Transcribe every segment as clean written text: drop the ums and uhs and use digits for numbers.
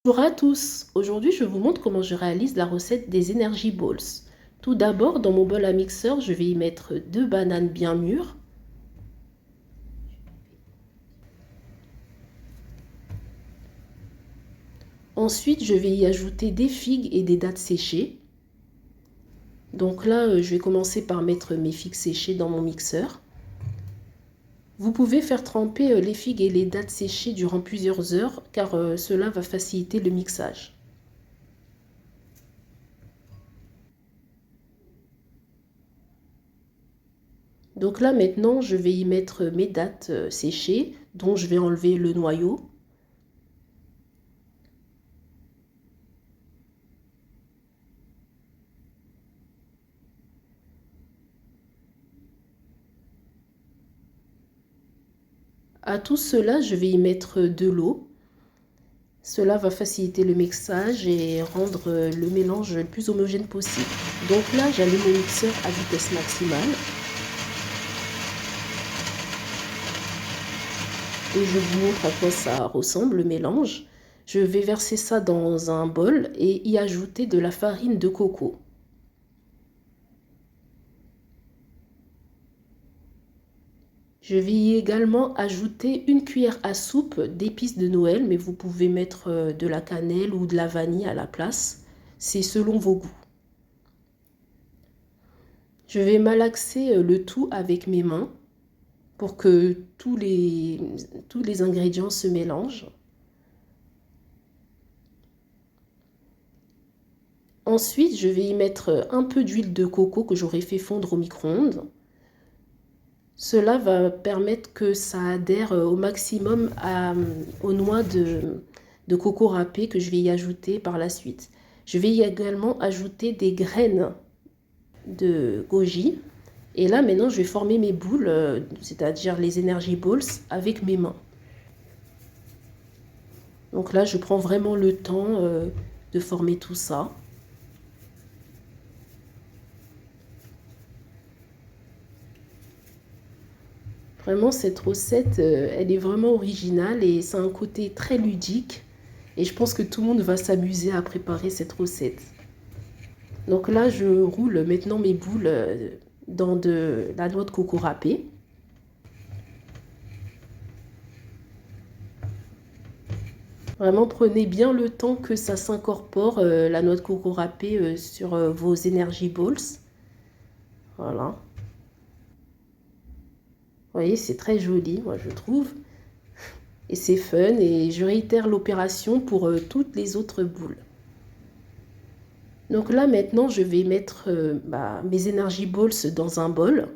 Bonjour à tous, aujourd'hui je vous montre comment je réalise la recette des Energy Balls. Tout d'abord, dans mon bol à mixeur, je vais y mettre 2 bananes bien mûres. Ensuite, je vais y ajouter des figues et des dattes séchées. Donc là, je vais commencer par mettre mes figues séchées dans mon mixeur. Vous pouvez faire tremper les figues et les dattes séchées durant plusieurs heures car cela va faciliter le mixage. Donc là maintenant, je vais y mettre mes dattes séchées dont je vais enlever le noyau. À tout cela, je vais y mettre de l'eau. Cela va faciliter le mixage et rendre le mélange le plus homogène possible. Donc là, j'allume mon mixeur à vitesse maximale. Et je vous montre à quoi ça ressemble le mélange. Je vais verser ça dans un bol et y ajouter de la farine de coco. Je vais également ajouter une cuillère à soupe d'épices de Noël, mais vous pouvez mettre de la cannelle ou de la vanille à la place. C'est selon vos goûts. Je vais malaxer le tout avec mes mains pour que tous les ingrédients se mélangent. Ensuite, je vais y mettre un peu d'huile de coco que j'aurai fait fondre au micro-ondes. Cela va permettre que ça adhère au maximum aux noix de coco râpées que je vais y ajouter par la suite. Je vais y également ajouter des graines de goji. Et là, maintenant, je vais former mes boules, c'est-à-dire les Energy Balls, avec mes mains. Donc là, je prends vraiment le temps de former tout ça. Vraiment, cette recette, elle est vraiment originale et ça a un côté très ludique. Et je pense que tout le monde va s'amuser à préparer cette recette. Donc là, je roule maintenant mes boules dans de la noix de coco râpée. Vraiment, prenez bien le temps que ça s'incorpore, la noix de coco râpée sur vos Energy Balls. Voilà. Vous voyez, c'est très joli, moi je trouve. Et c'est fun et je réitère l'opération pour toutes les autres boules. Donc là maintenant je vais mettre mes Energy Balls dans un bol.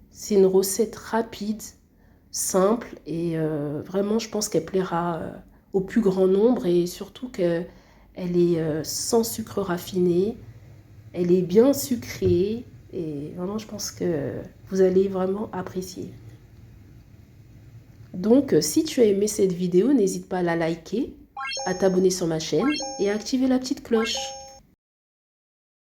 C'est une recette rapide, simple et vraiment je pense qu'elle plaira au plus grand nombre et surtout qu'elle est sans sucre raffiné, elle est bien sucrée et vraiment je pense que vous allez vraiment apprécier. Donc si tu as aimé cette vidéo, n'hésite pas à la liker, à t'abonner sur ma chaîne et à activer la petite cloche.